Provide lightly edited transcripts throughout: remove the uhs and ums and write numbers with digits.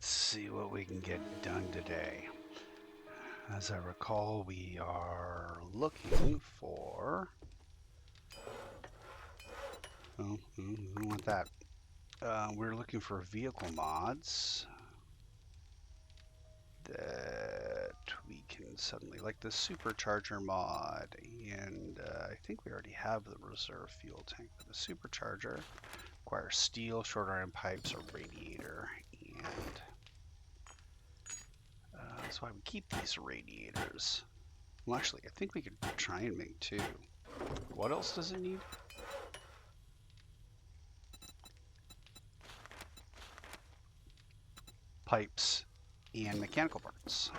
Let's see what we can get done today. As I recall, we are looking for... Oh, we don't want that. We're looking for vehicle mods that we can suddenly, like the supercharger mod, and I think we already have the reserve fuel tank, but the supercharger requires steel, short iron pipes, or radiator, and that's why we keep these radiators. Well, actually, I think we could try and make two. What else does it need? Pipes and mechanical parts.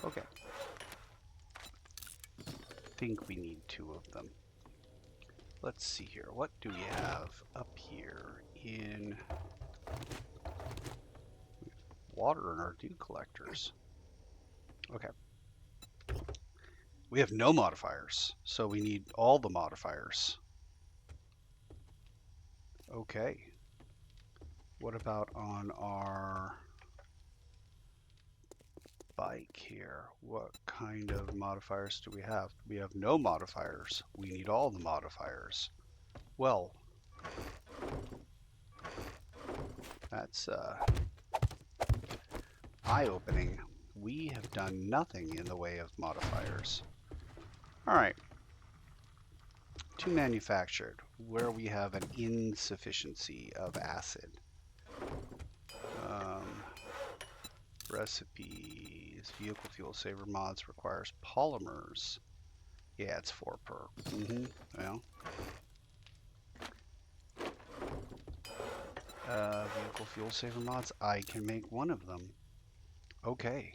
Okay. I think we need two of them. Let's see here. What do we have up here in water in our dew collectors? Okay. We have no modifiers, so we need all the modifiers. Okay. What about on our bike here? What kind of modifiers do we have? We have no modifiers. We need all the modifiers. Well, that's eye-opening. We have done nothing in the way of modifiers. All right. To manufactured, where we have an insufficiency of acid. Recipes, vehicle fuel saver mods requires polymers. Yeah, it's 4 per. Well. Vehicle fuel saver mods, I can make one of them. Okay.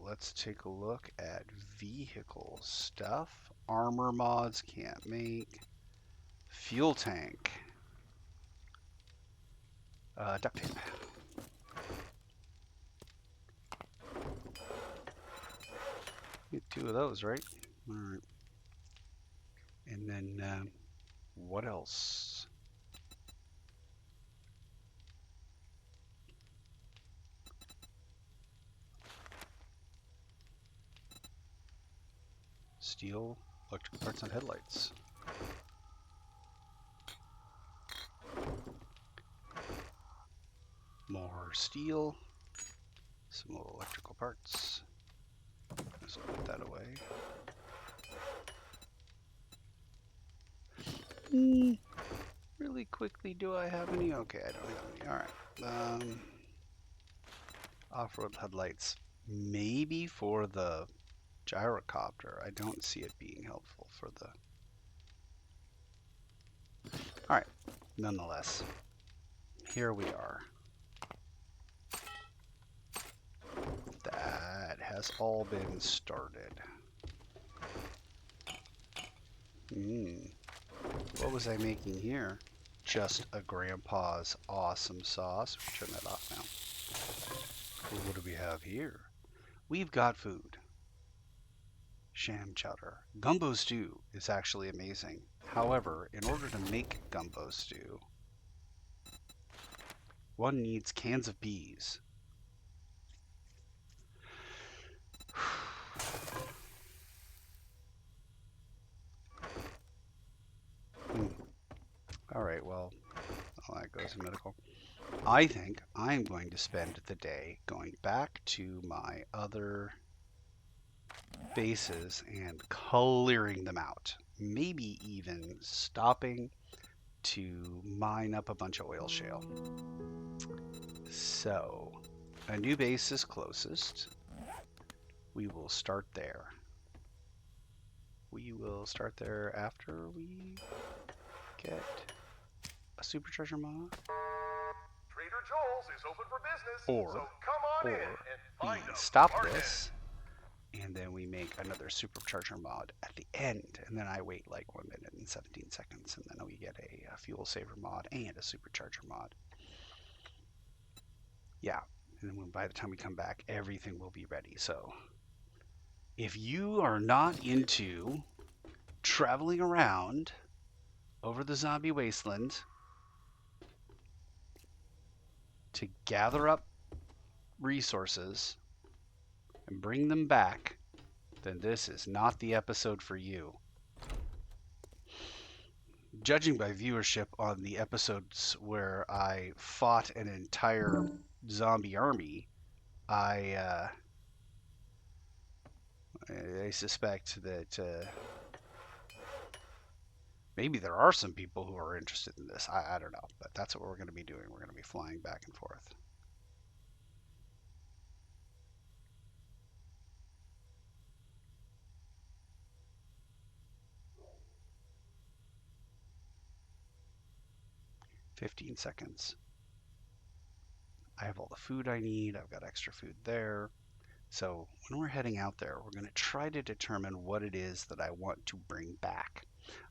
Let's take a look at vehicle stuff. Armor mods, can't make. Fuel tank. Duct tape. Get 2 of those, right? All right. And then, what else? Steel, electrical parts on headlights. More steel. Some more electrical parts. Let's put that away. Really quickly, do I have any? Okay, I don't have any. All right. Off-road headlights. Maybe for the gyrocopter. I don't see it being helpful for the... All right. Nonetheless, here we are. That has all been started. What was I making here? Just a grandpa's awesome sauce. Turn that off now. What do we have here? We've got food. Sham chowder. Gumbo stew is actually amazing. However, in order to make gumbo stew, one needs cans of peas. All right, well, all that goes in medical. I think I'm going to spend the day going back to my other bases and clearing them out. Maybe even stopping to mine up a bunch of oil shale. So, a new base is closest. We will start there. We will start there after we get a supercharger mod. Trader Joel's is open for business, Or so come on in and find we a stop bargain. this, and then we make another supercharger mod at the end, and then I wait like 1 minute and 17 seconds, and then we get a fuel saver mod and a supercharger mod. Yeah, and then by the time we come back, everything will be ready. So if you are not into traveling around over the zombie wasteland to gather up resources and bring them back, then this is not the episode for you. Judging by viewership on the episodes where I fought an entire zombie army, I suspect that maybe there are some people who are interested in this. I don't know, but that's what we're going to be doing. We're going to be flying back and forth. "15 seconds. I have all the food I need. I've got extra food there. So when we're heading out there, we're going to try to determine what it is that I want to bring back.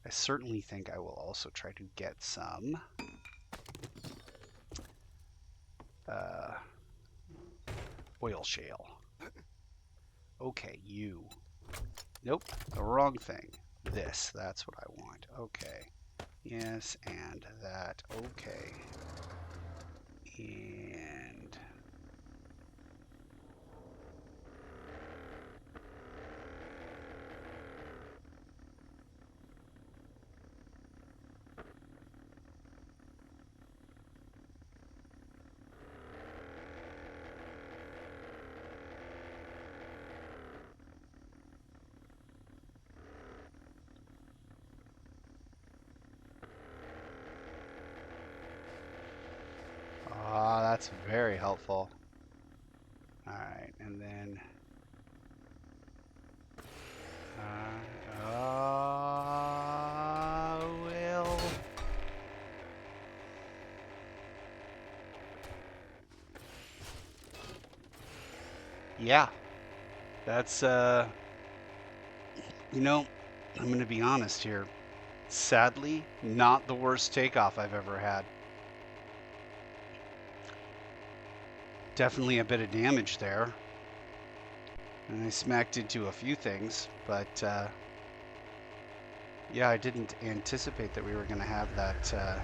I certainly think I will also try to get some oil shale. Okay, you. Nope, the wrong thing. This, that's what I want. Okay. Yes, and that. Okay. And that's very helpful. All right, and then well, yeah, that's you know, I'm gonna be honest here. Sadly, not the worst takeoff I've ever had. Definitely a bit of damage there. And I smacked into a few things, but yeah, I didn't anticipate that we were going to have that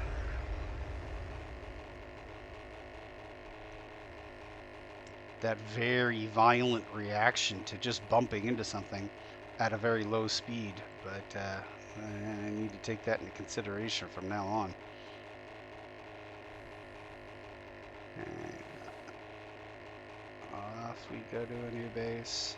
that very violent reaction to just bumping into something at a very low speed. But I need to take that into consideration from now on. And off we go to a new base.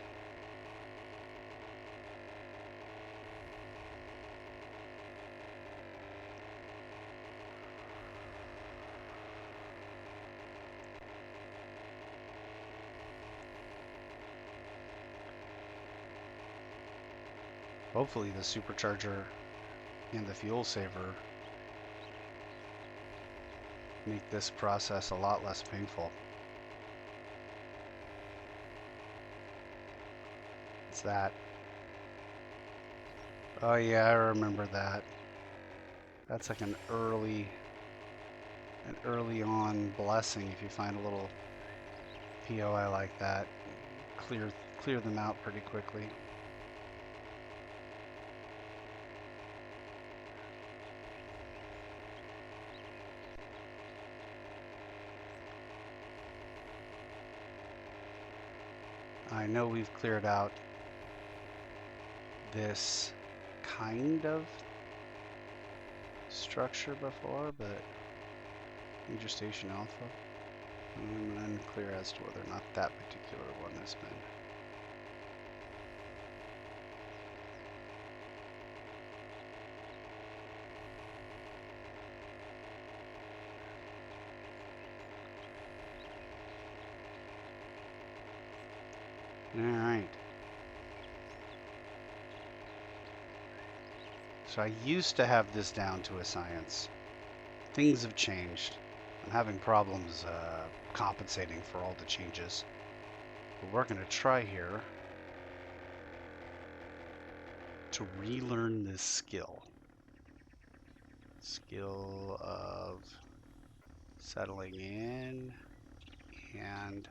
Hopefully the supercharger and the fuel saver make this process a lot less painful. It's that. Oh yeah, I remember that. That's like an early on blessing if you find a little POI like that. Clear them out pretty quickly. I know we've cleared out this kind of structure before, but Major Station Alpha, I'm unclear as to whether or not that particular one has been. Alright. So I used to have this down to a science. Things have changed. I'm having problems compensating for all the changes. But we're going to try here to relearn this skill. Skill of settling in and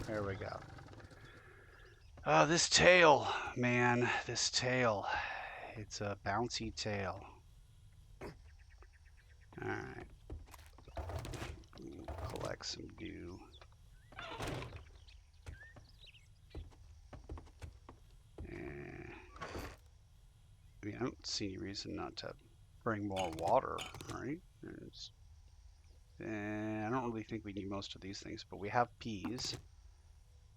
there we go. Oh, this tail, man, this tail. It's a bouncy tail. Alright. Collect some dew. I mean, I don't see any reason not to bring more water, right? I don't really think we need most of these things, but we have peas.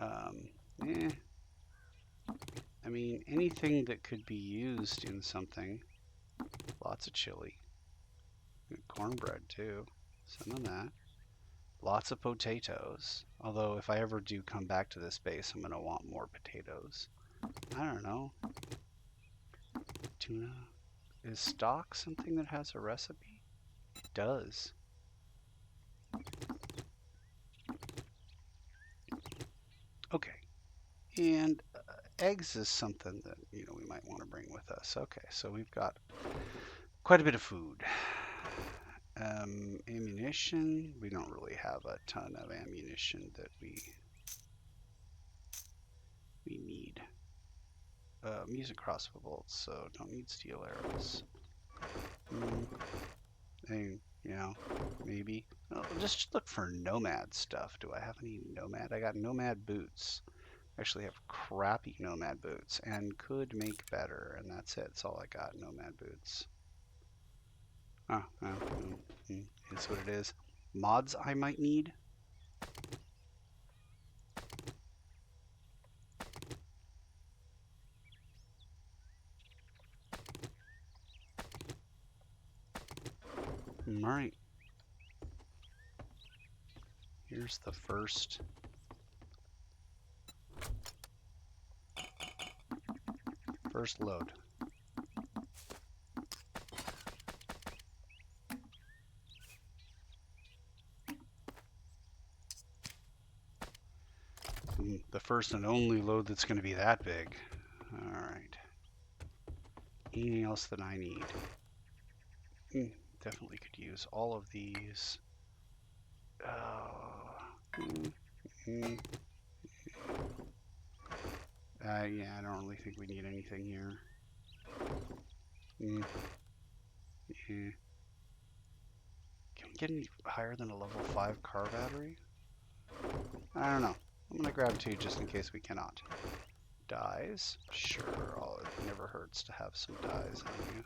Eh. I mean, anything that could be used in something. Lots of chili. Cornbread, too. Some of that. Lots of potatoes. Although, if I ever do come back to this base, I'm going to want more potatoes. I don't know. Tuna. Is stock something that has a recipe? It does. Okay. And eggs is something that, we might want to bring with us. Okay, so we've got quite a bit of food. Ammunition. We don't really have a ton of ammunition that we need. Music crossbow bolts, so don't need steel arrows. Maybe. Oh, just look for nomad stuff. Do I have any nomad? I got nomad boots. Actually have crappy nomad boots and could make better, and that's it. That's all I got, nomad boots. Oh, it's what it is. Mods I might need. Alright. Here's the first load. The first and only load that's going to be that big. Alright. Anything else that I need? Definitely could use all of these. Yeah, I don't really think we need anything here. Yeah. Can we get any higher than a level 5 car battery? I don't know. I'm going to grab 2 just in case we cannot. Dyes? Sure, it never hurts to have some dyes on you.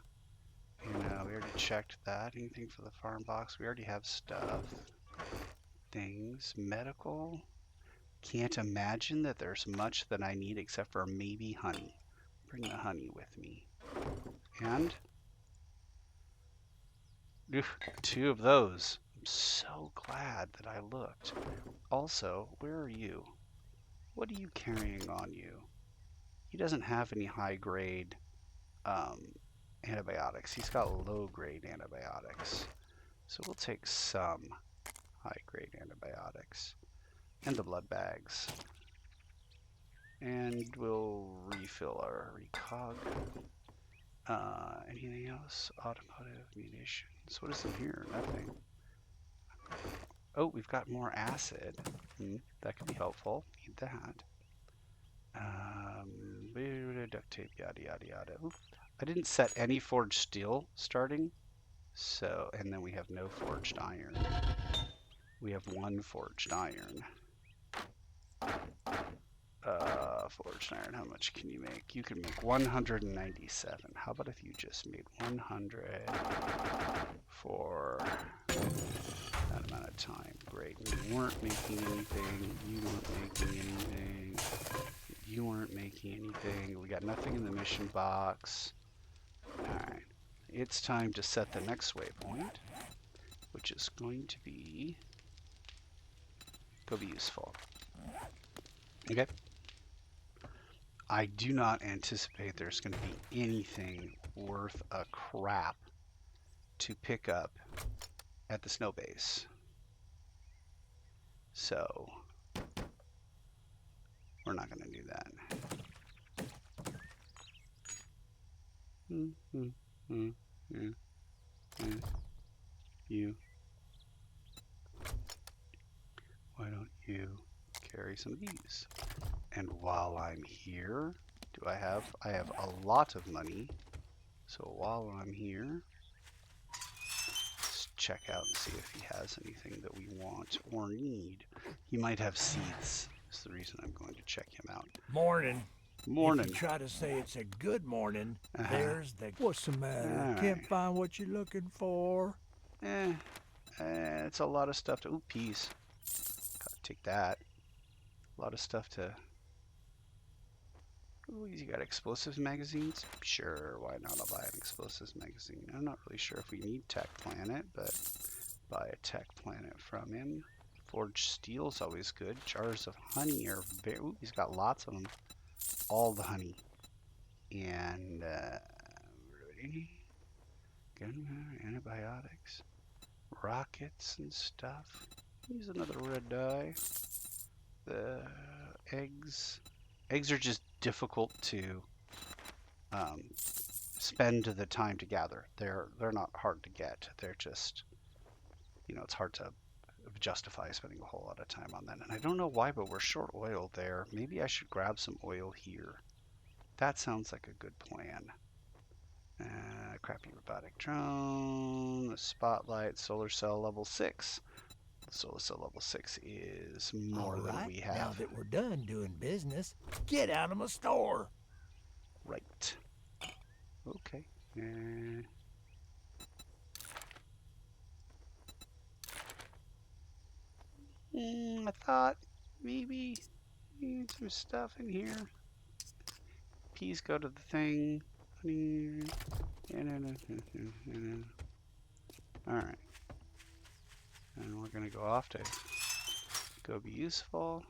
We already checked that. Anything for the farm box? We already have stuff. Things. Medical? Can't imagine that there's much that I need except for maybe honey. Bring the honey with me. And 2 of those. I'm so glad that I looked. Also, where are you? What are you carrying on you? He doesn't have any high-grade antibiotics. He's got low-grade antibiotics. So we'll take some high-grade antibiotics. And the blood bags. And we'll refill our recog. Anything else? Automotive, munitions. What is in here? Nothing. Oh, we've got more acid. That could be helpful. Need that. Duct tape, yada, yada, yada. Oop. I didn't set any forged steel starting. So, and then we have no forged iron. We have 1 forged iron. Forged iron, how much can you make? You can make 197. How about if you just made 100 for that amount of time? Great. We weren't making anything. You weren't making anything. You weren't making anything. We got nothing in the mission box. Alright. It's time to set the next waypoint, which is going to be go be useful. Okay. I do not anticipate there's going to be anything worth a crap to pick up at the snow base. So, we're not going to do that. You. Why don't you carry some of these? And while I'm here, I have a lot of money. So while I'm here, let's check out and see if he has anything that we want or need. He might have seeds. That's the reason I'm going to check him out. Morning. Morning. If you try to say it's a good morning, Uh-huh. there's the... What's the matter? All Can't right. find what you're looking for? It's a lot of stuff to... Ooh, peas. Gotta take that. A lot of stuff to... Ooh, you got explosives magazines? Sure, why not? I'll buy an explosives magazine. I'm not really sure if we need Tech Planet, but buy a Tech Planet from him. Forged steel's always good. Jars of honey are very... Ooh, he's got lots of them. All the honey. And, gunpowder, antibiotics, rockets and stuff. Use another red dye. The eggs. Eggs are just difficult to spend the time to gather. They're not hard to get. They're just, it's hard to justify spending a whole lot of time on that. And I don't know why, but we're short oil there. Maybe I should grab some oil here. That sounds like a good plan. Crappy robotic drone, the spotlight, solar cell level 6. The solar cell level 6 is more than we have. Now that we're done doing business, get out of my store. Right. Okay. I thought maybe need some stuff in here. Peas go to the thing. Alright. And we're going to go off to go be useful.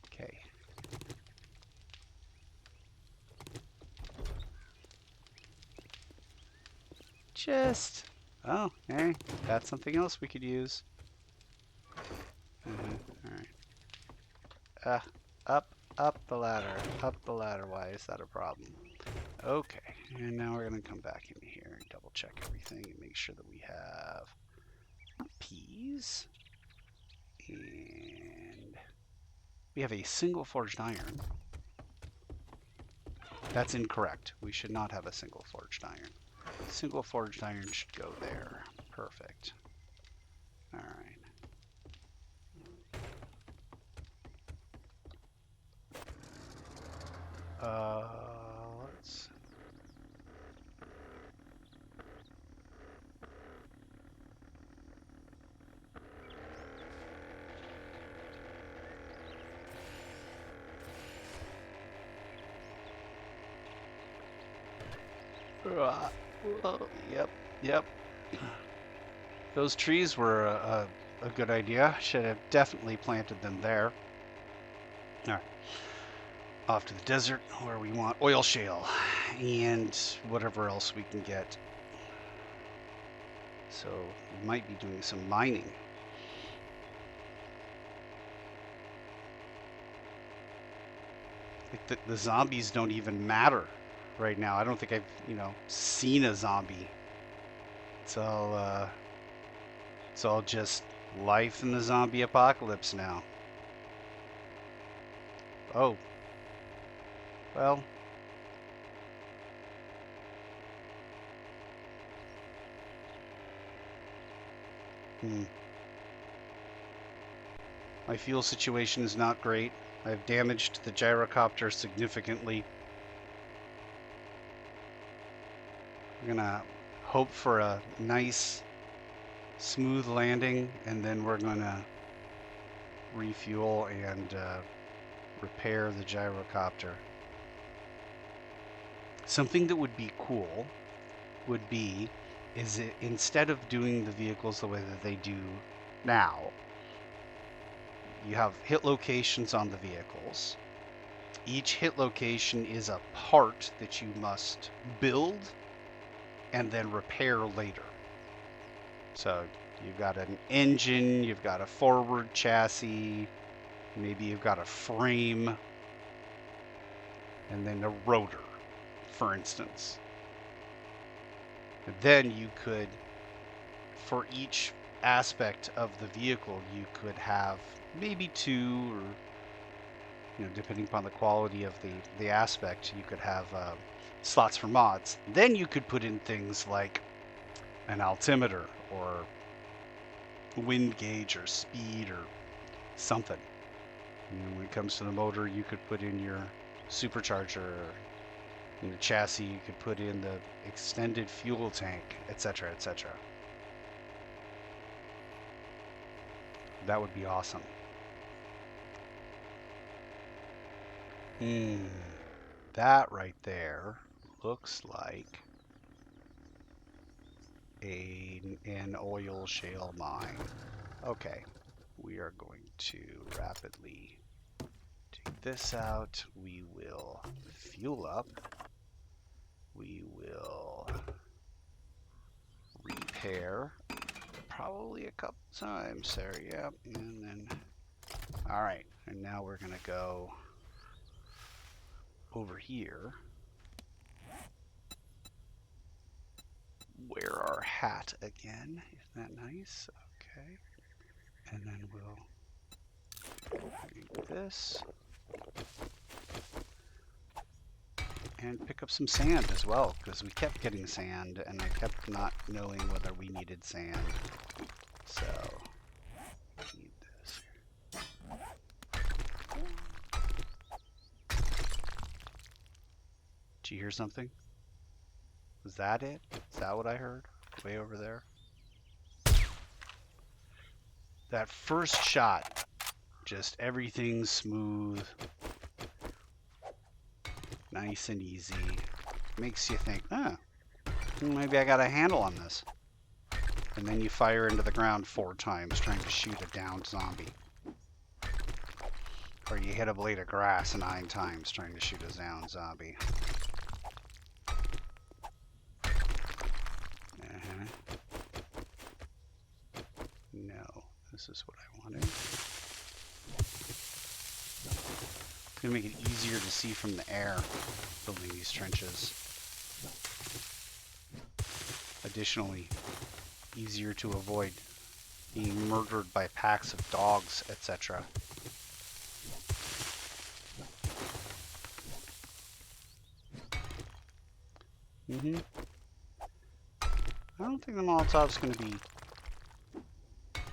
Okay. Just... Oh, hey, that's something else we could use. Alright. Up the ladder. Up the ladder. Why is that a problem? Okay, and now we're going to come back in here and double check everything and make sure that we have peas. And we have a single forged iron. That's incorrect. We should not have a single forged iron. Single forged iron should go there. Perfect. Alright. Let's... Yep. Those trees were a good idea. Should have definitely planted them there. All right. Off to the desert where we want oil shale and whatever else we can get. So we might be doing some mining. Like the zombies don't even matter right now. I don't think I've, seen a zombie. It's all just life in the zombie apocalypse now. Oh. Well. My fuel situation is not great. I've damaged the gyrocopter significantly. We're gonna hope for a nice, smooth landing, and then we're gonna refuel and repair the gyrocopter. Something that would be cool would be instead of doing the vehicles the way that they do now, you have hit locations on the vehicles. Each hit location is a part that you must build and then repair later. So you've got an engine, you've got a forward chassis, maybe you've got a frame, and then a rotor, for instance. And then you could, for each aspect of the vehicle, you could have maybe 2 or You know, depending upon the quality of the aspect, you could have slots for mods. Then you could put in things like an altimeter or wind gauge or speed or something. You know, when it comes to the motor, you could put in your supercharger. In the chassis, you could put in the extended fuel tank, etc., etc. That would be awesome. That right there looks like an oil shale mine. Okay, we are going to rapidly take this out. We will fuel up. We will repair probably a couple times there, yep. And then, all right, and now we're gonna go over here. Wear our hat again. Isn't that nice? Okay. And then we'll do this. And pick up some sand as well, because we kept getting sand, and I kept not knowing whether we needed sand. So, need this. Did you hear something? Was that it? Is that what I heard? Way over there? That first shot, just everything smooth, nice and easy. Makes you think, maybe I got a handle on this. And then you fire into the ground 4 times trying to shoot a downed zombie. Or you hit a blade of grass 9 times trying to shoot a downed zombie. No, this is what I wanted. It's going to make it easier to see from the air building these trenches. Additionally, easier to avoid being murdered by packs of dogs, etc. I don't think the Molotov's going to be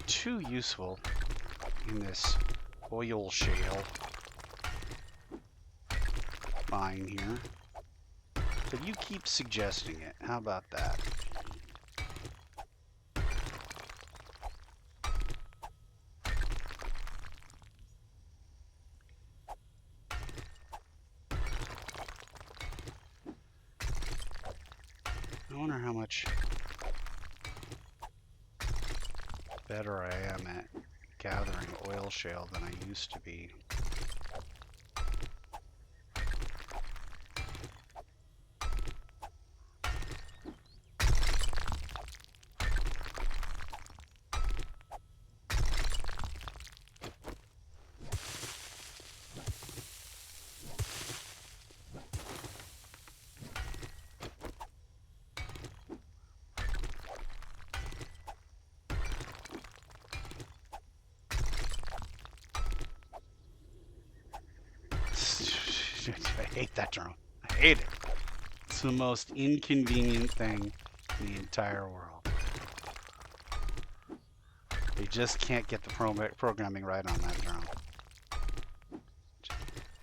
too useful in this oil shale mine here. But you keep suggesting it. How about that? I wonder how much better I am at gathering oil shale than I used to be. I hate that drone. I hate it. It's the most inconvenient thing in the entire world. They just can't get the programming right on that drone.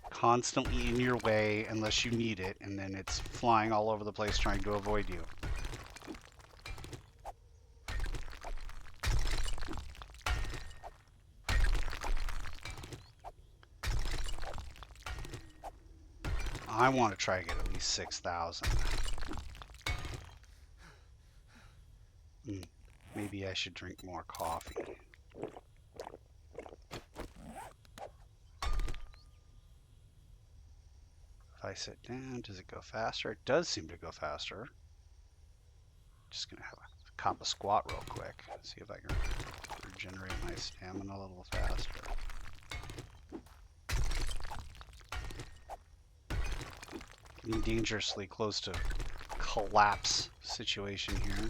Constantly in your way unless you need it, and then it's flying all over the place trying to avoid you. I want to try to get at least 6,000. Maybe I should drink more coffee. If I sit down, does it go faster? It does seem to go faster. Just gonna have a cup of squat real quick. See if I can regenerate my stamina a little faster. Getting dangerously close to collapse situation here.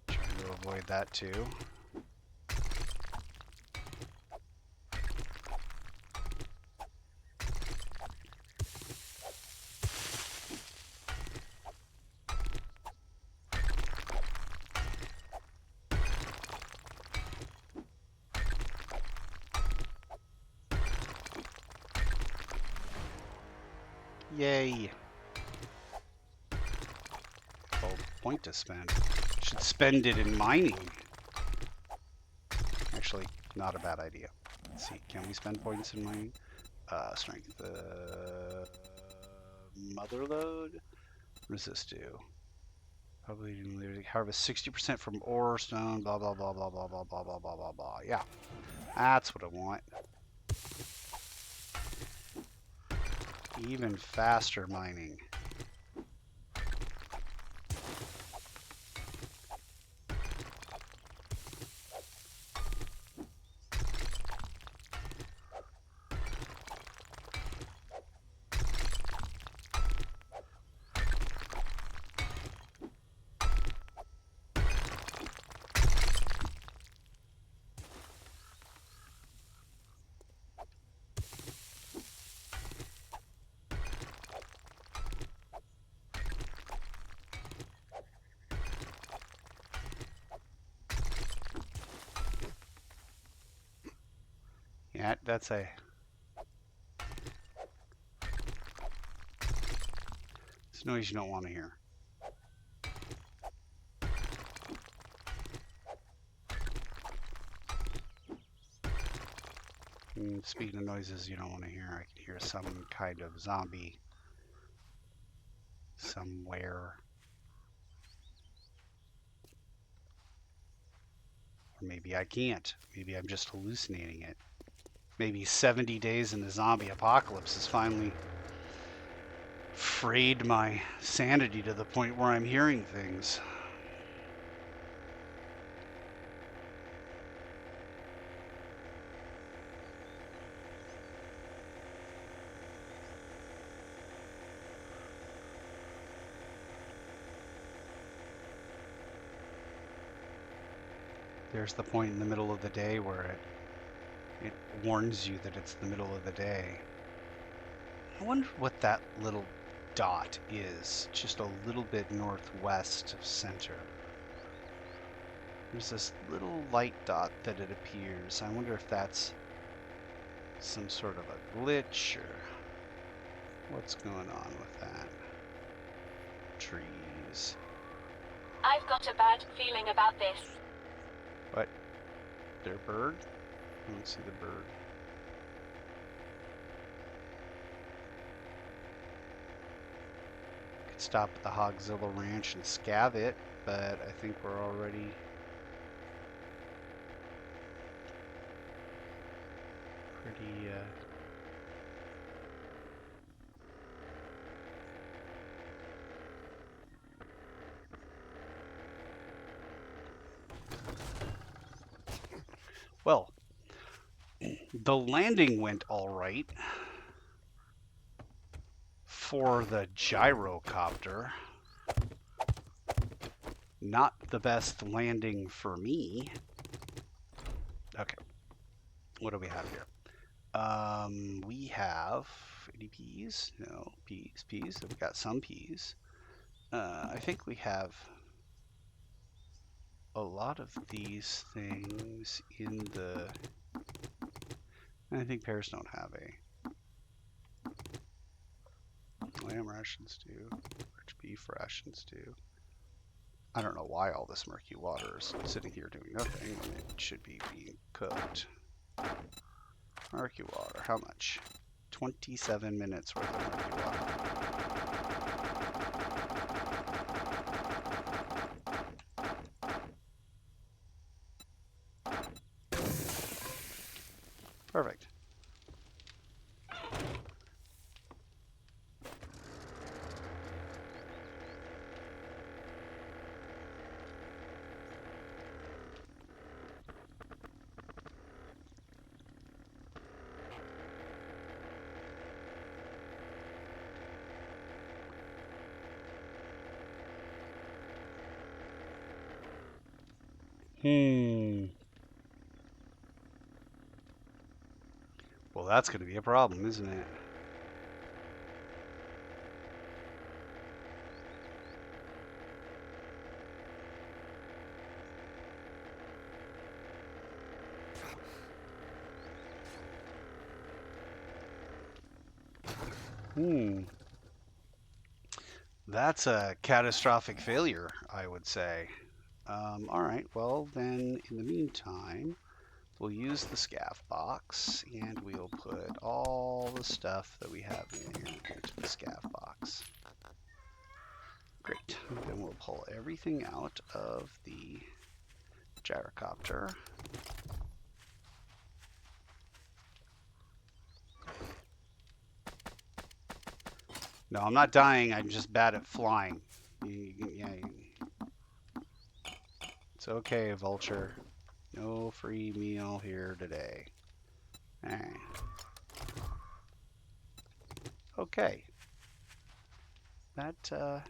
Trying to avoid that too. Yay. Oh, point to spend. Should spend it in mining. Actually, not a bad idea. Let's see, can we spend points in mining? Strength. Mother load? What does this do? Probably harvest 60% from ore, stone, blah, blah, blah, blah, blah, blah, blah, blah, blah, blah, blah. Yeah, that's what I want. Even faster mining. Yeah, that's it's noise you don't want to hear. Speaking of noises you don't want to hear, I can hear some kind of zombie somewhere. Or maybe I can't. Maybe I'm just hallucinating it. Maybe 70 days in the zombie apocalypse has finally frayed my sanity to the point where I'm hearing things. There's the point in the middle of the day where it warns you that it's the middle of the day. I wonder what that little dot is, just a little bit northwest of center. There's this little light dot that it appears. I wonder if that's some sort of a glitch or what's going on with that. Trees. I've got a bad feeling about this. What? Their bird? I don't see the bird. Could stop at the Hogzilla Ranch and scav it, but I think we're already pretty well, the landing went all right for the gyrocopter. Not the best landing for me. Okay, what do we have here? We have any peas? No, peas. So we got some peas. I think we have a lot of these things in the... I think pears don't have a... Lamb rations do. Rich beef rations do. I don't know why all this murky water is sitting here doing nothing when it should be being cooked. Murky water, how much? 27 minutes worth of murky water. Perfect. Well, that's going to be a problem, isn't it? That's a catastrophic failure, I would say. All right, well then, in the meantime, we'll use the scaff box and we'll put all the stuff that we have in here into the scaff box. Great. Then we'll pull everything out of the gyrocopter. No, I'm not dying. I'm just bad at flying. It's okay, Vulture. No free meal here today. All right. Okay. That,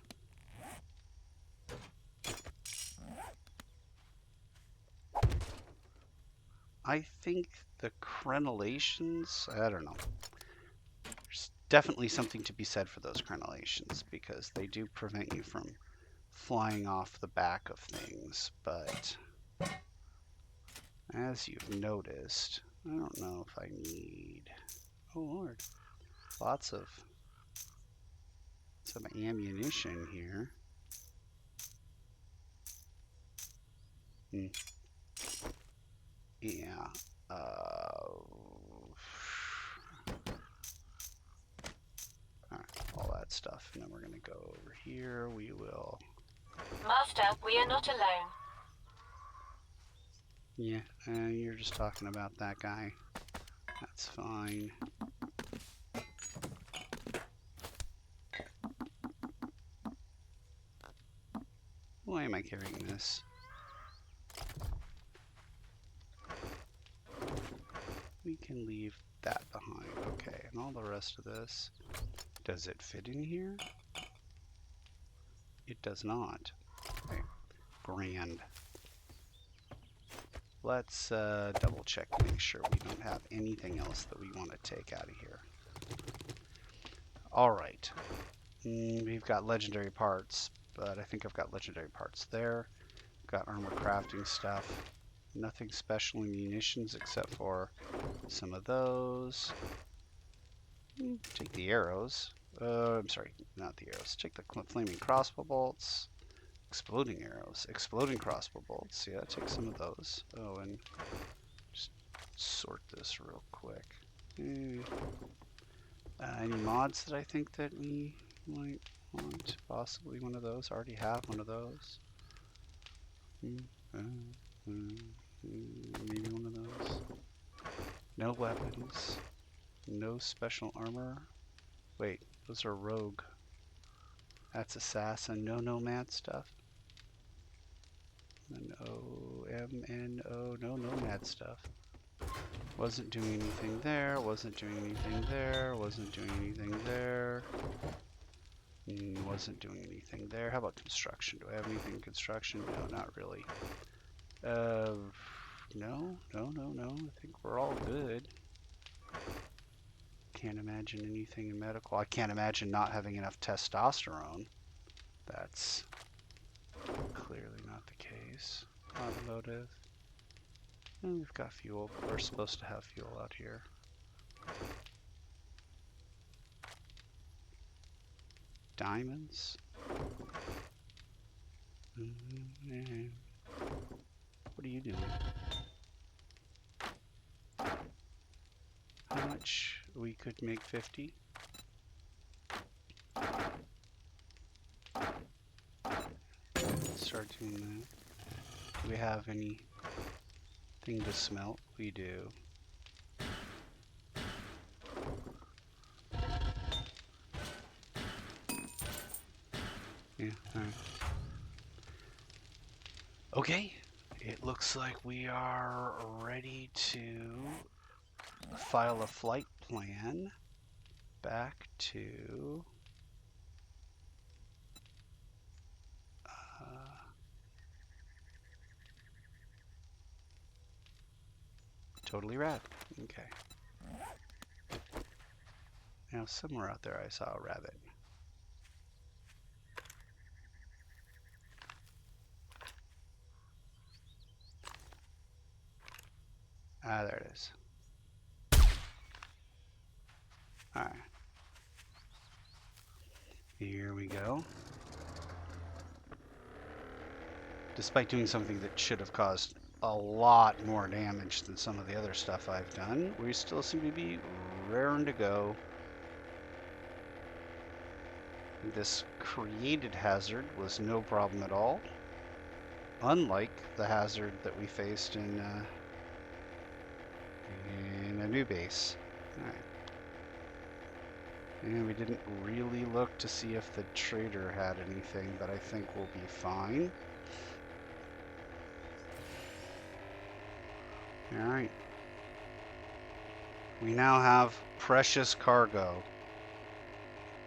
I think the crenellations, I don't know. There's definitely something to be said for those crenellations because they do prevent you from flying off the back of things, but as you've noticed, I don't know if I need, oh Lord, lots of some ammunition here. Yeah. Alright, all that stuff. And then we're going to go over here. We will... Master, we are not alone. Yeah, you're just talking about that guy. That's fine. Why am I carrying this? We can leave that behind. Okay, and all the rest of this. Does it fit in here? It does not. Okay, grand. Let's double check to make sure we don't have anything else that we want to take out of here. All right. We've got legendary parts, but I think I've got legendary parts there. Got armor crafting stuff. Nothing special in munitions except for some of those. Take the arrows. I'm sorry, not the arrows. Take the flaming crossbow bolts. Exploding arrows. Exploding crossbow bolts. Yeah, take some of those. Oh, and just sort this real quick. Any mods that I think that we might want? Possibly one of those. I already have one of those. Maybe one of those. No weapons. No special armor. Wait, those are rogue. That's assassin. No nomad stuff. No nomad stuff. Wasn't doing anything there. Wasn't doing anything there. Wasn't doing anything there. Wasn't doing anything there. How about construction? Do I have anything in construction? No, not really. No. I think we're all good. Can't imagine anything in medical. I can't imagine not having enough testosterone. That's clearly not the case. Automotive. And we've got fuel, but we're supposed to have fuel out here. Diamonds. What are you doing? How much? We could make 50. Let's start doing that. Do we have anything to smelt? We do. Yeah, alright. Okay, it looks like we are ready to file a flight plan back to totally rad. Okay. Now somewhere out there I saw a rabbit. Ah, there it is. Alright. Here we go. Despite doing something that should have caused a lot more damage than some of the other stuff I've done, we still seem to be raring to go. This created hazard was no problem at all, unlike the hazard that we faced in a new base. All right. And we didn't really look to see if the trader had anything, but I think we'll be fine. All right. We now have precious cargo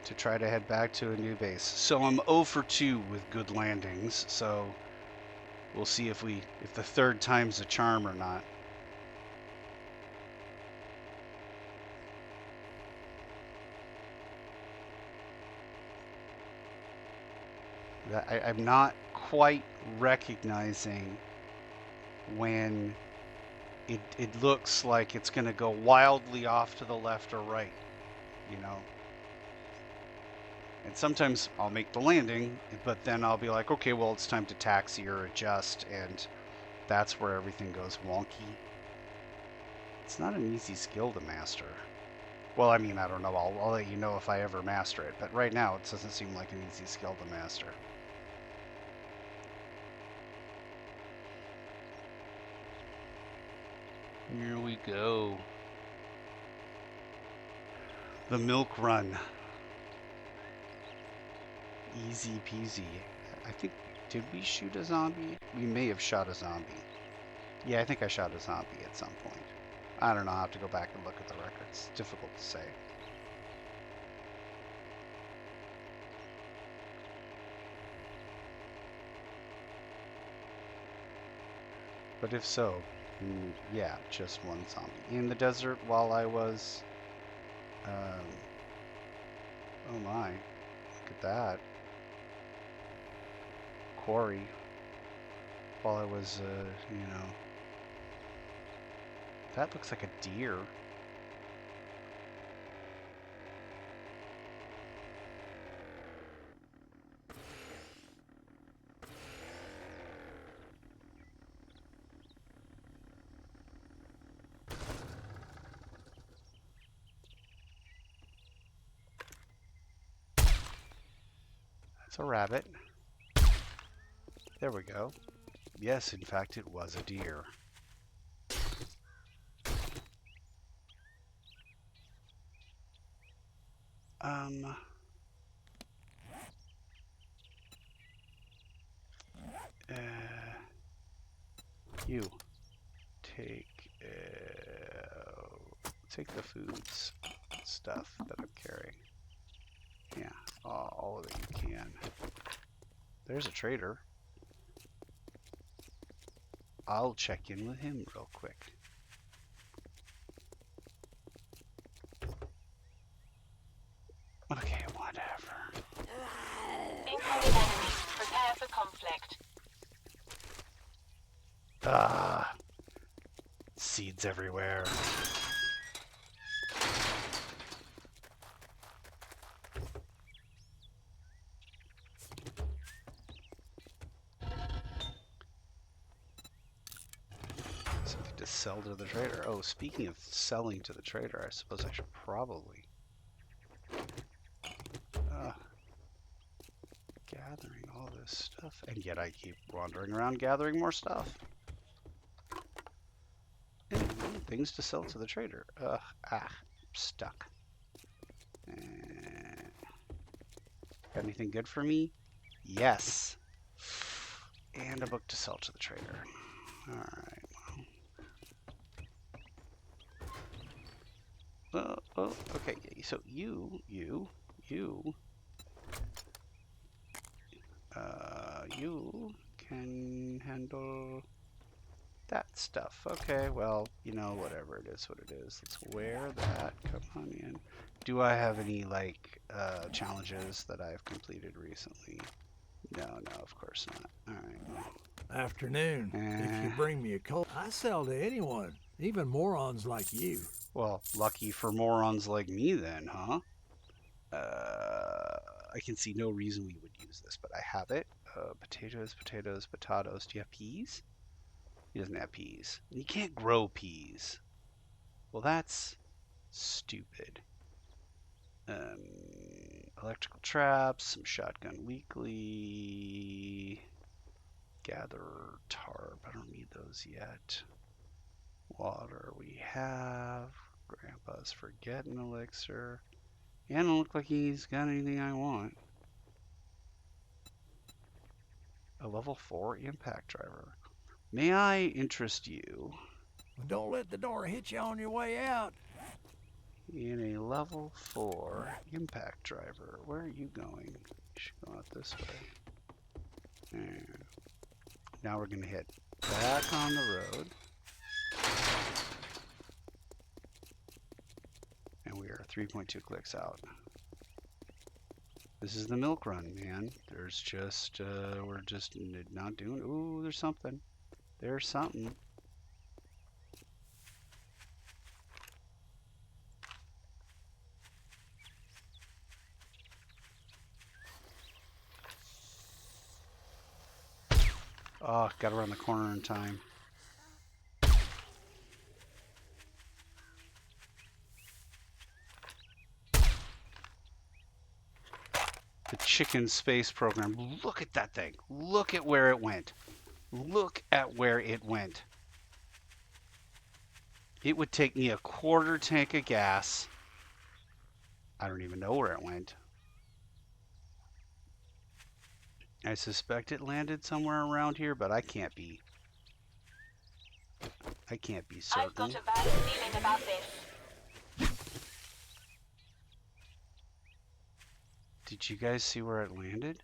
to try to head back to a new base. So I'm 0 for 2 with good landings, so we'll see if the third time's a charm or not. I'm not quite recognizing when it looks like it's going to go wildly off to the left or right, you know. And sometimes I'll make the landing, but then I'll be like, okay, well, it's time to taxi or adjust, and that's where everything goes wonky. It's not an easy skill to master. Well, I mean, I don't know. I'll let you know if I ever master it, but right now it doesn't seem like an easy skill to master. Here we go. The milk run. Easy peasy. I think, did we shoot a zombie? We may have shot a zombie. Yeah, I think I shot a zombie at some point. I don't know. I'll have to go back and look at the records. It's difficult to say. But if so, yeah, just one zombie. In the desert while I was... oh my. Look at that. Quarry. While I was, you know... That looks like a deer. That's a rabbit. There we go. Yes, in fact, it was a deer. You take the foods stuff that I'm carrying. Yeah, all of it you can. There's a trader. I'll check in with him real quick. Okay, whatever. Incoming enemy. Prepare for conflict. Seeds everywhere. Something to sell to the trader. Oh, speaking of selling to the trader, I suppose I should probably... gathering all this stuff, and yet I keep wandering around gathering more stuff. And things to sell to the trader. Stuck. Got anything good for me? Yes. And a book to sell to the trader. Alright, well. Oh, okay, so you can handle that stuff. Okay, well, you know, whatever it is, what it is. Let's wear that. Come on in. Do I have any, like, challenges that I've completed recently? No, of course not. Alright, well. Afternoon. If you bring me a cold, I sell to anyone, even morons like you. Well, lucky for morons like me then, huh? I can see no reason we would use this, but I have it. Potatoes, potatoes, potatoes. Do you have peas? He doesn't have peas. You can't grow peas. Well, that's stupid. Electrical traps, some shotgun weekly. Gather tarp. I don't need those yet. Water we have. Grandpa's forgetting elixir. Yeah, don't look like he's got anything I want. A level 4 impact driver. May I interest you Don't let the door hit you on your way out. in a level 4 impact driver? Where are you going? You should go out this way. And now we're going to hit back on the road. And we are 3.2 clicks out. This is the milk run, man. There's just, we're just not doing, ooh, there's something. There's something. Oh, got around the corner in time. The chicken space program. Look at that thing. Look at where it went. Look at where it went. It would take me a quarter tank of gas. I don't even know where it went. I suspect it landed somewhere around here, but I can't be certain. I've got a bad feeling about this. Did you guys see where it landed?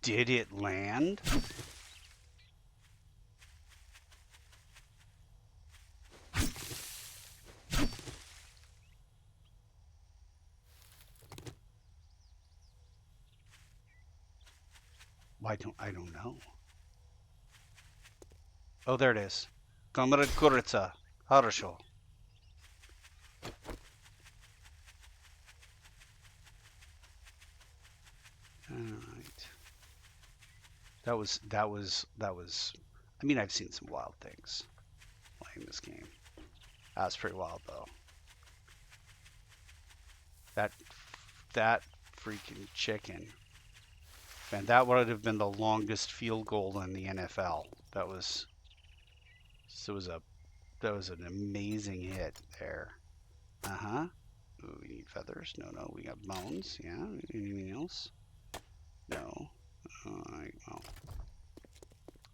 Did it land? I don't know. Oh, there it is. Comrade Kurica. Хорошо. All right. That was. I mean, I've seen some wild things playing this game. That's pretty wild, though. That freaking chicken. And that would have been the longest field goal in the NFL. That was an amazing hit there. Ooh, we need feathers. No, we got bones. Yeah. Anything else? No. Alright, well. I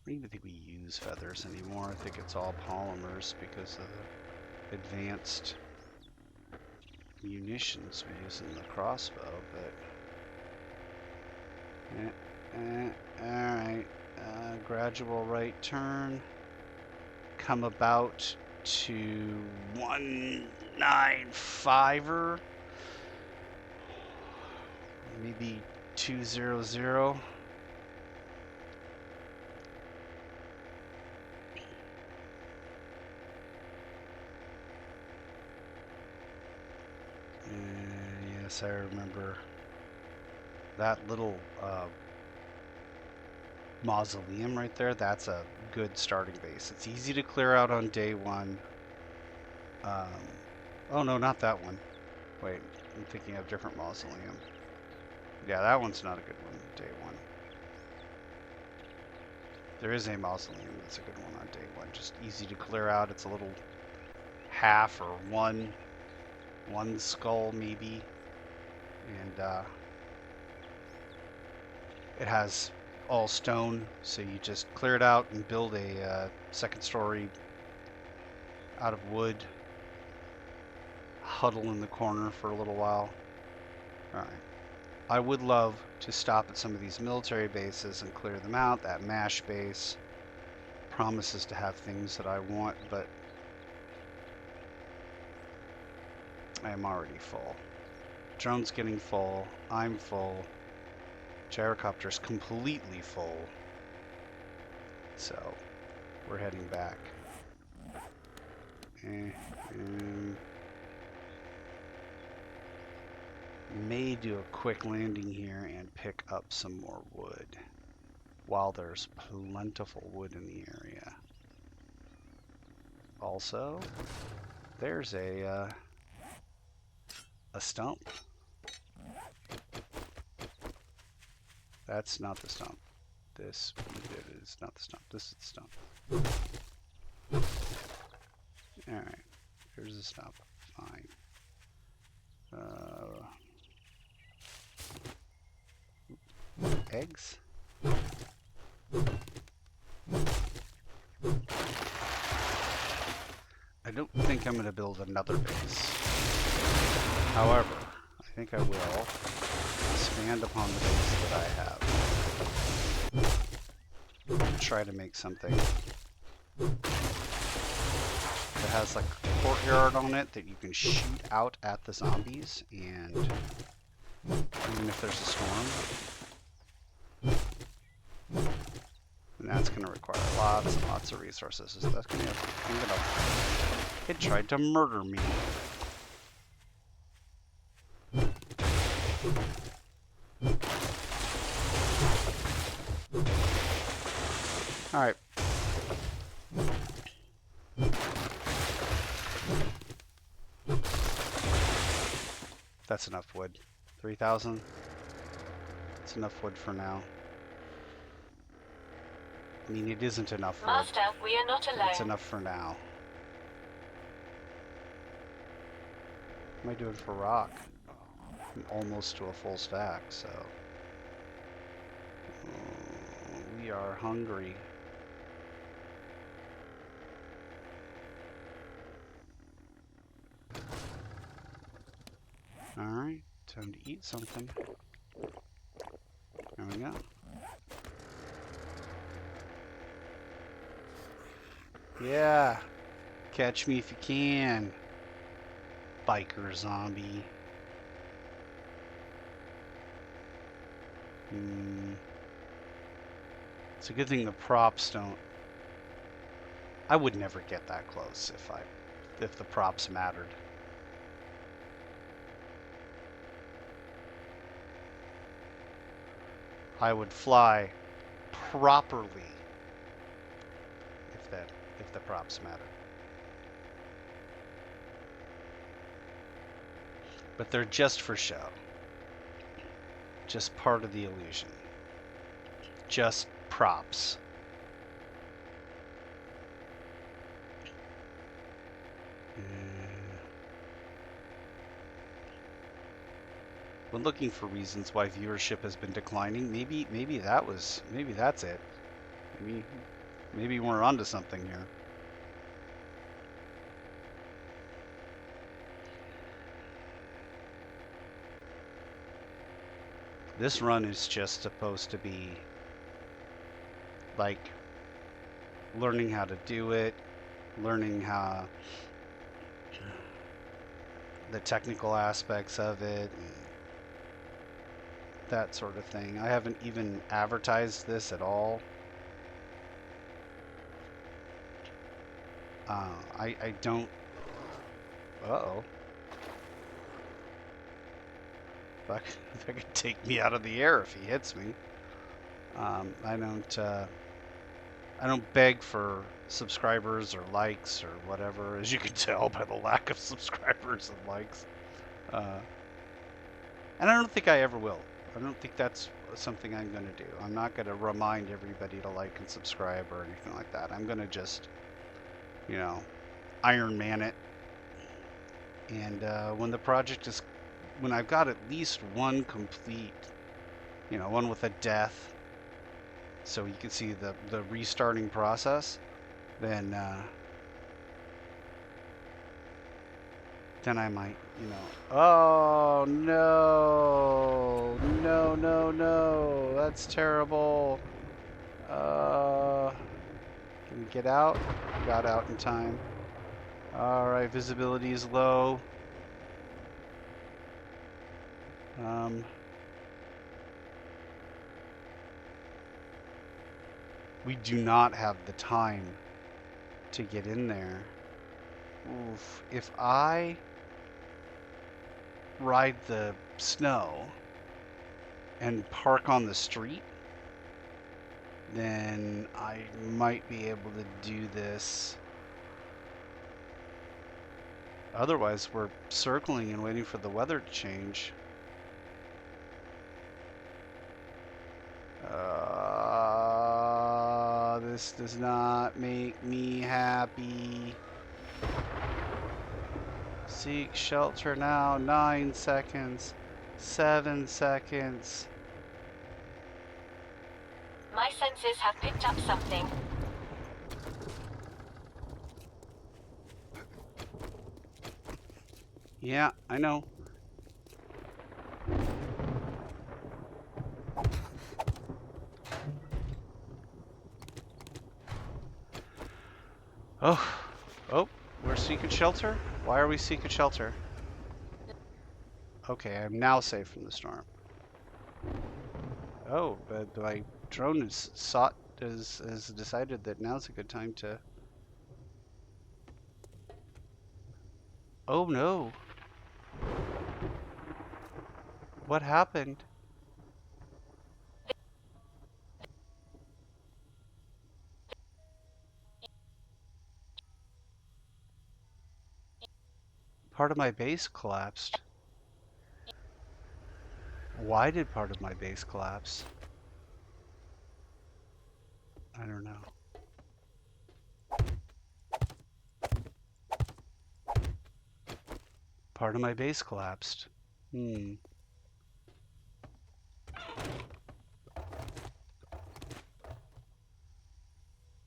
don't even think we use feathers anymore. I think it's all polymers because of the advanced munitions we use in the crossbow, but alright. Gradual right turn. Come about to 195er. Maybe 200. Yes, I remember that little mausoleum right there. That's a good starting base. It's easy to clear out on day one. Oh no, not that one. Wait, I'm thinking of a different mausoleum. Yeah, that one's not a good one, day one. There is a mausoleum that's a good one on day one. Just easy to clear out. It's a little half or one skull maybe. And it has all stone, so you just clear it out and build a second story out of wood. Huddle in the corner for a little while. Alright. I would love to stop at some of these military bases and clear them out. That MASH base promises to have things that I want, but I am already full. Drone's getting full. I'm full. Gyrocopter's completely full. So, we're heading back. may do a quick landing here and pick up some more wood while there's plentiful wood in the area. Also, there's a stump. That's not the stump. This is not the stump. This is the stump. Alright. Here's the stump. Fine. Eggs? I don't think I'm going to build another base. However, I think I will expand upon the base that I have. And try to make something that has like a courtyard on it that you can shoot out at the zombies, and even if there's a storm. And that's going to require lots and lots of resources. So that's going to bring it up. It tried to murder me. Alright. That's enough wood. 3,000. That's enough wood for now. I mean, it isn't enough wood. Master, we are not alone. It's enough for now. What am I doing for rock? I'm almost to a full stack, so... we are hungry. Alright, time to eat something. There we go. Yeah! Catch me if you can. Biker zombie. It's a good thing the props don't... I would never get that close if the props mattered. I would fly properly if the props mattered. But they're just for show. Just part of the illusion. Just props. When looking for reasons why viewership has been declining, maybe that's it. Maybe we're onto something here. This run is just supposed to be like learning how to do it, learning how the technical aspects of it, that sort of thing. I haven't even advertised this at all. I don't... Uh-oh. That could take me out of the air if he hits me. I don't beg for subscribers or likes or whatever, as you can tell by the lack of subscribers and likes. And I don't think I ever will. I don't think that's something I'm going to do. I'm not going to remind everybody to like and subscribe or anything like that. I'm going to just, you know, Iron Man it. And when the project is, when I've got at least one complete, you know, one with a death, so you can see the restarting process, then I might, you know, oh no, no, that's terrible. Can we get out? Got out in time. Alright, visibility is low. We do not have the time to get in there. Oof. If I ride the snow and park on the street, then I might be able to do this. Otherwise, we're circling and waiting for the weather to change. This does not make me happy. Seek shelter now. 9 seconds. 7 seconds. My senses have picked up something. Yeah, I know. Oh, we're seeking shelter? Why are we seeking shelter? Okay, I'm now safe from the storm. Oh, but my drone has decided that now's a good time to... Oh no. What happened? Part of my base collapsed. Why did part of my base collapse? I don't know. Part of my base collapsed.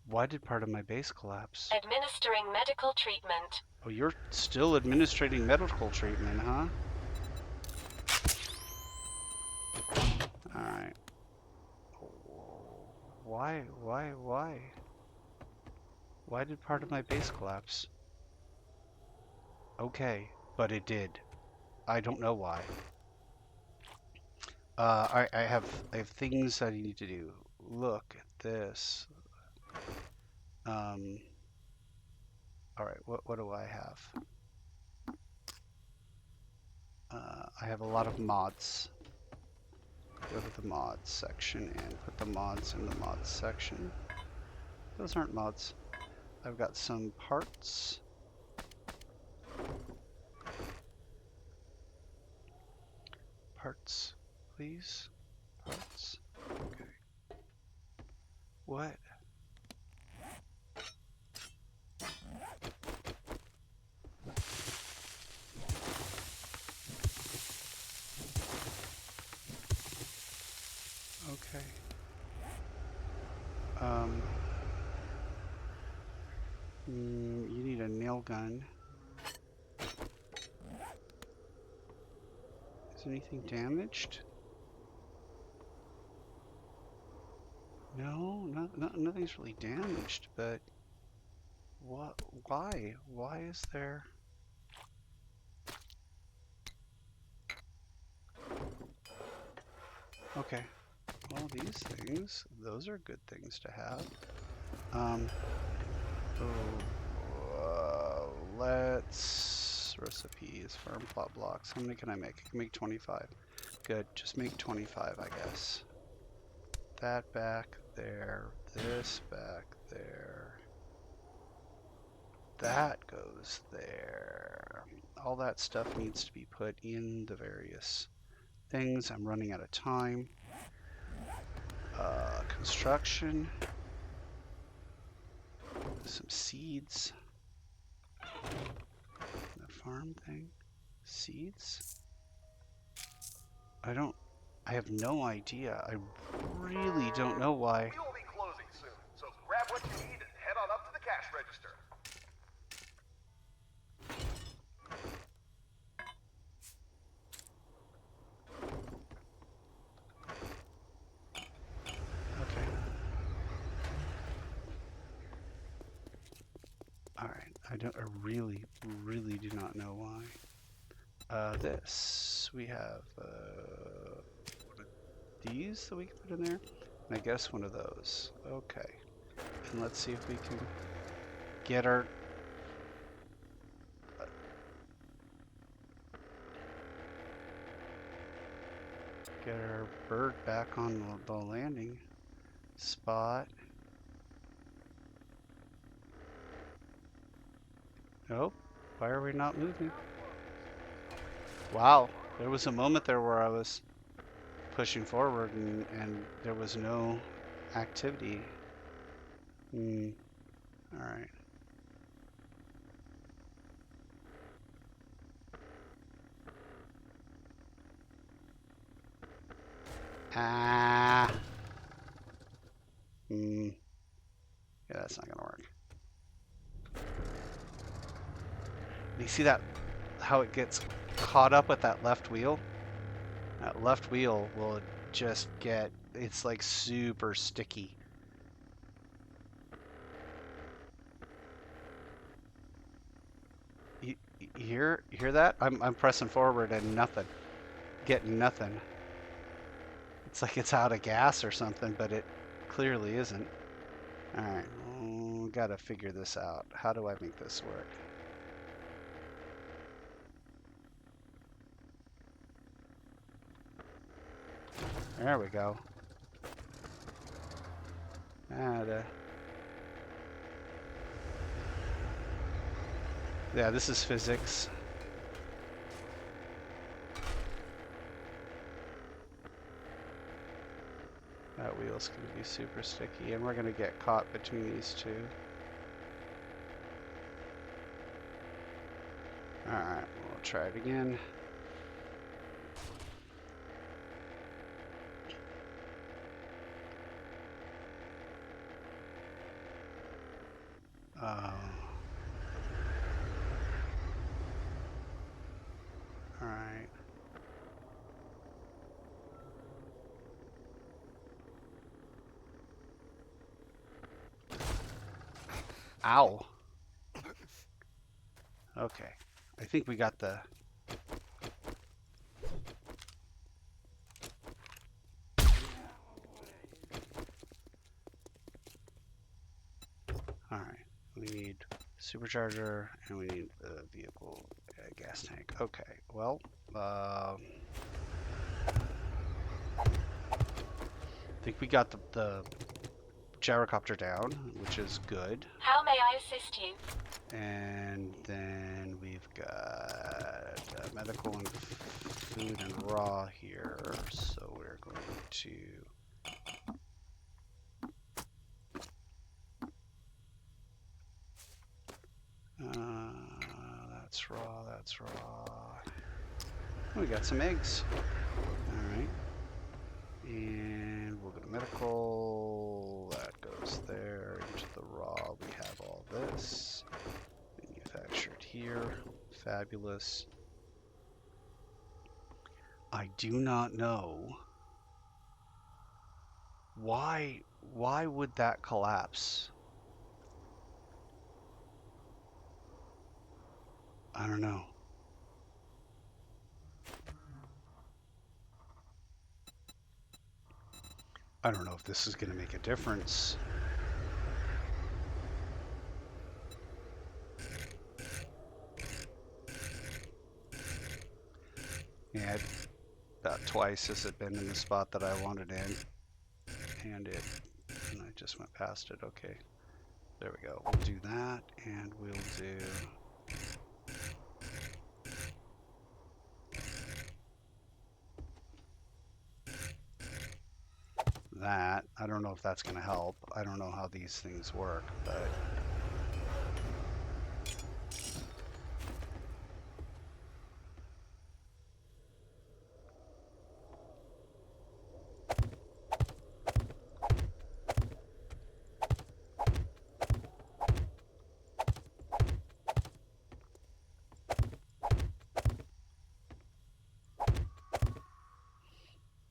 Why did part of my base collapse? Administering medical treatment. Oh, you're still administrating medical treatment, huh? Alright. Why? Why did part of my base collapse? Okay, but it did. I don't know why. I have things that I need to do. Look at this. Alright, what do I have? I have a lot of mods. Go to the mods section and put the mods in the mods section. Those aren't mods. I've got some parts. Parts, please. Parts. Okay. What? Okay. You need a nail gun. Is anything damaged? No, nothing's really damaged, but what? Why? Why is there? Okay. Well, these things, those are good things to have. Let's recipes, farm plot blocks. How many can I make? I can make 25. Good, just make 25, I guess. That back there, this back there. That goes there. All that stuff needs to be put in the various things. I'm running out of time. Construction. Some seeds. The farm thing. Seeds? I have no idea. I really don't know why. We'll be closing soon, so grab what you need and head on up to the cash register. Okay. Alright, I really do not know why. This, we have one of these that we can put in there, and I guess one of those. Okay, and let's see if we can get our Get our bird back on the landing spot. Oh, why are we not moving? Wow, there was a moment there where I was pushing forward and there was no activity. Alright. Ah. Yeah, that's not gonna work. You see that, how it gets caught up with that left wheel? That left wheel will just get, it's like super sticky. You hear that? I'm pressing forward and nothing. Getting nothing. It's like it's out of gas or something, but it clearly isn't. Alright, gotta figure this out. How do I make this work? There we go. Yeah, this is physics. That wheel's going to be super sticky, and we're going to get caught between these two. Alright, we'll try it again. Alright. Ow. Okay. I think we got the... Alright. We need supercharger and we need the vehicle gas tank. Okay. Well, I think we got the gyrocopter down, which is good. How may I assist you? And then we've got medical and food and raw here. So we're going to... that's raw, that's raw. Oh, we got some eggs. Alright. And we'll go to medical. That goes there. Into the raw, we have all this. Manufactured here. Fabulous. I do not know why would that collapse? I don't know. I don't know if this is going to make a difference. Yeah, about twice has it been in the spot that I wanted in, and I just went past it. Okay, there we go. We'll do that, and we'll do that. I don't know if that's going to help. I don't know how these things work, but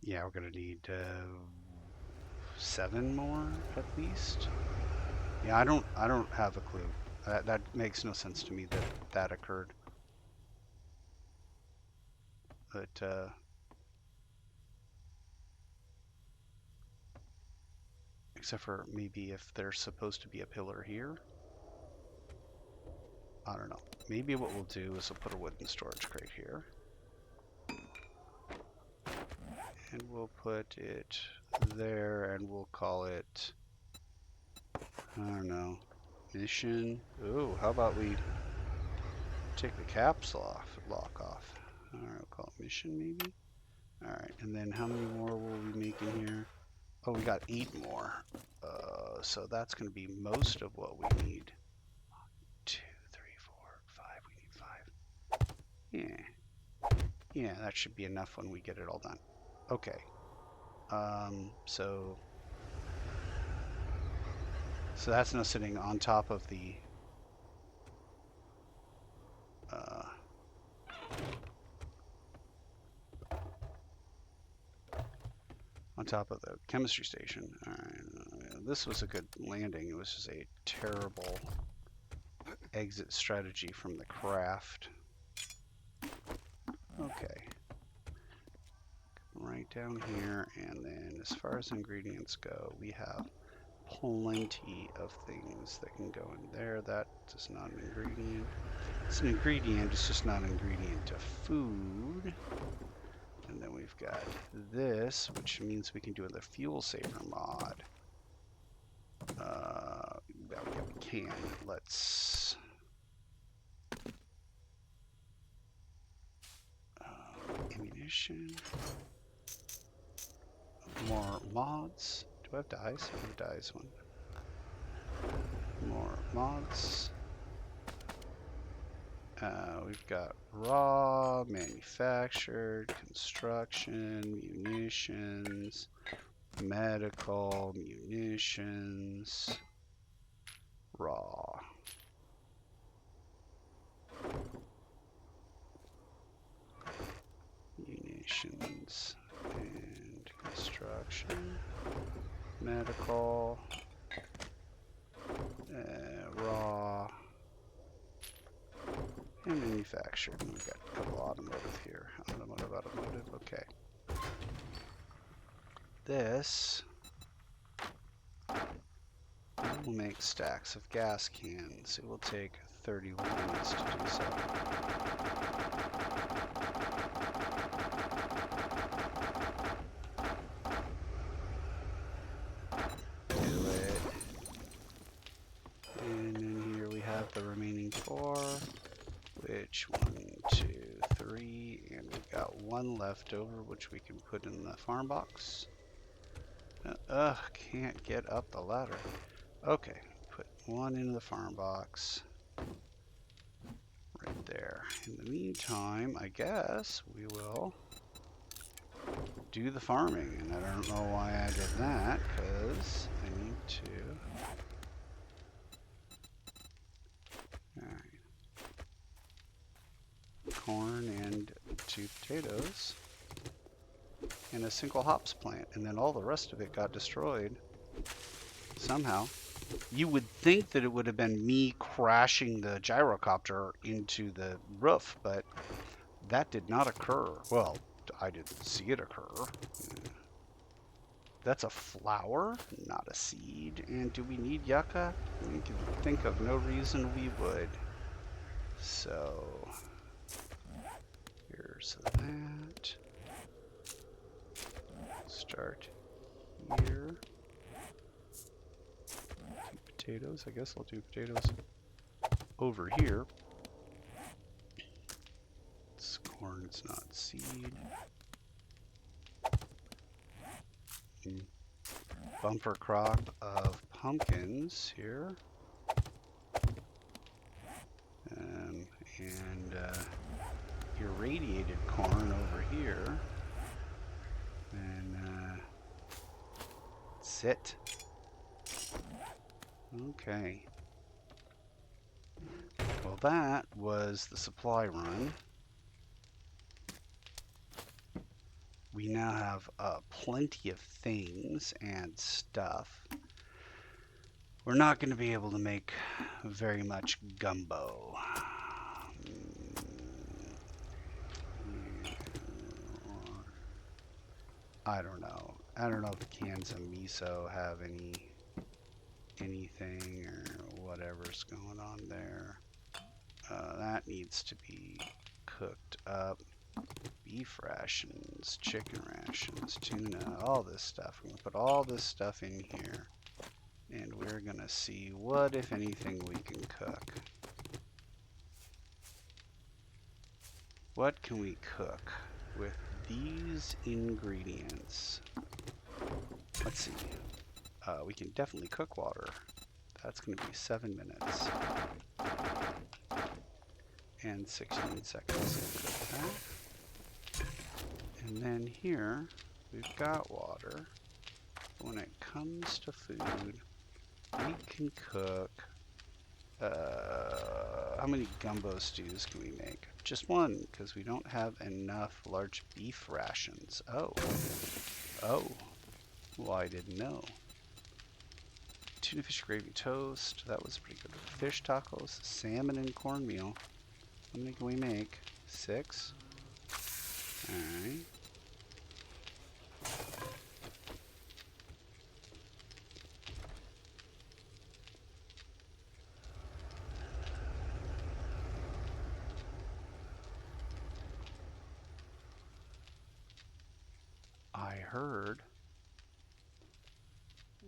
yeah, we're going to need 7 more at least. Yeah, I don't have a clue. That makes no sense to me that occurred. But except for maybe if there's supposed to be a pillar here. I don't know. Maybe what we'll do is we'll put a wooden storage crate here. and we'll put it there, and we'll call it, I don't know, mission. Ooh, how about we take the caps lock off? All right, we'll call it mission maybe. All right, and then how many more will we make in here? Oh, we got 8 more. So that's going to be most of what we need. 2, 3, 4, 5. We need 5. Yeah. Yeah, that should be enough when we get it all done. Okay. So that's now sitting on top of the chemistry station. All right. This was a good landing. It was just a terrible exit strategy from the craft. Okay. Right down here, and then as far as ingredients go, we have plenty of things that can go in there. That is not an ingredient. It's an ingredient, it's just not an ingredient to food. And then we've got this, which means we can do the fuel saver mod. Yeah, we can. Let's ammunition. More mods. Do I have dyes? I have dyes one. More mods. We've got raw, manufactured, construction, munitions, medical, munitions, raw. Munitions and construction, medical, raw, and manufactured. And we've got a couple automotive here. Automotive, okay. This will make stacks of gas cans. It will take 31 minutes to do so. Do it. And then here we have the remaining 4. Which 1, 2, 3, and we've got 1 left over, which we can put in the farm box. Can't get up the ladder. Okay, put 1 in the farm box. Right there. In the meantime, I guess we will do the farming, and I don't know why I did that, because I need to. Alright. Corn and 2 potatoes and a single hops plant, and then all the rest of it got destroyed somehow. You would think that it would have been me crashing the gyrocopter into the roof, but that did not occur. Well, I didn't see it occur. That's a flower, not a seed. And do we need yucca? We can think of no reason we would. So here's that. Start here. 2 potatoes. I guess I'll do potatoes over here. It's corn, it's not seed. Bumper crop of pumpkins here. And irradiated corn over here. And sit. Okay. Well, that was the supply run. We now have plenty of things and stuff. We're not going to be able to make very much gumbo. I don't know. I don't know if the cans of miso have anything or whatever's going on there. That needs to be cooked up. beef rations, chicken rations, tuna, all this stuff. We're going to put all this stuff in here. And we're going to see what, if anything, we can cook. What can we cook with these ingredients? Let's see. We can definitely cook water. That's going to be 7 minutes. And 16 seconds. Cook that. And then here, we've got water. When it comes to food, we can cook. How many gumbo stews can we make? Just one, because we don't have enough large beef rations. Oh. Well, I didn't know. Tuna fish gravy toast. That was pretty good. Fish tacos, salmon and cornmeal. How many can we make? 6. Alright. I heard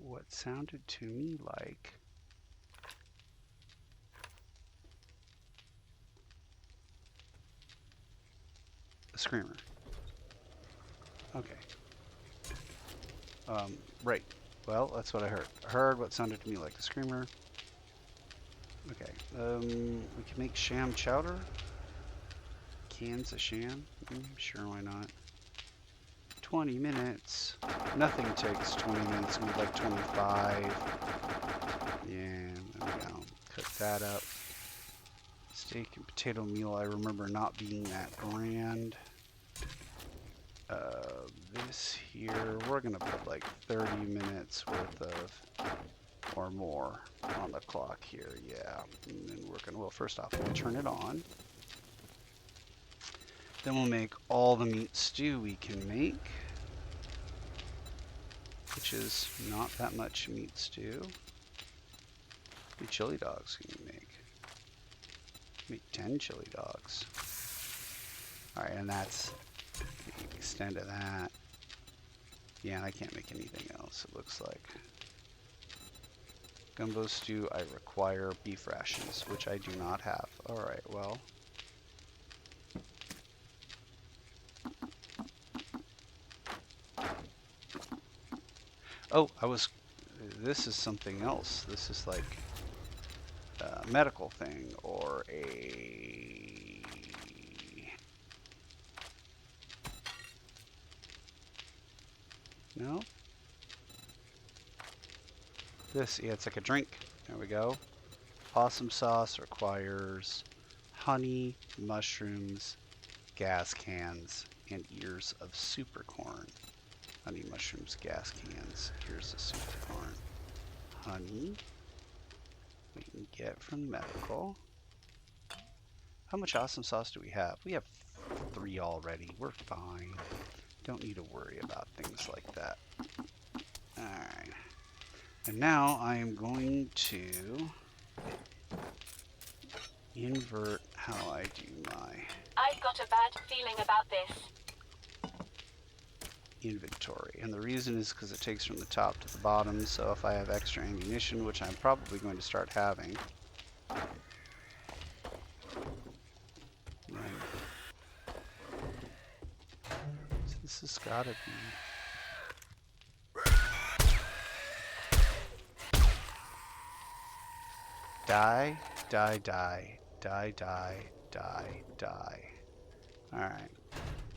what sounded to me like a screamer. Okay. Right. Well, that's what I heard. I heard what sounded to me like a screamer. Okay. We can make sham chowder. Cans of sham. Sure, why not? 20 minutes. Nothing takes 20 minutes. We need like 25. Yeah, there we go. Cook that up. Steak and potato meal, I remember not being that grand. This here, we're gonna put like 30 minutes worth of, or more, on the clock here, yeah. And then we're gonna, well, first off, we'll turn it on. Then we'll make all the meat stew we can make, which is not that much meat stew. How many chili dogs can you make? Make 10 chili dogs. Alright, and that's the extent of that. Yeah, I can't make anything else, it looks like. Gumbo stew, I require beef rations, which I do not have. Alright, well. Oh, this is something else. This is like a medical thing or a... No? This, yeah, it's like a drink. There we go. Possum sauce requires honey, mushrooms, gas cans, and ears of super corn. Honey, mushrooms, gas cans, ears of super corn. Honey, we can get from medical. How much awesome sauce do we have? We have 3 already. We're fine. Don't need to worry about things like that. Alright. And now I am going to invert how I do my I've got a bad feeling about this. inventory. And the reason is because it takes from the top to the bottom, so if I have extra ammunition, which I'm probably going to start having, then this has got to be... Die, die, die, die, die, die, die. Alright.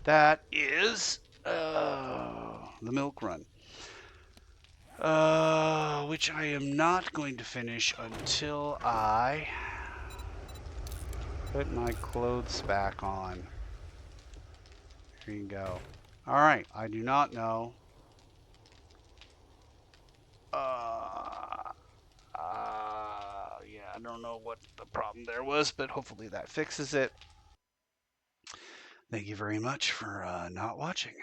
That is the milk run. Which I am not going to finish until I put my clothes back on. Here you go. Alright, I do not know. Yeah, I don't know what the problem there was, but hopefully that fixes it. Thank you very much for not watching.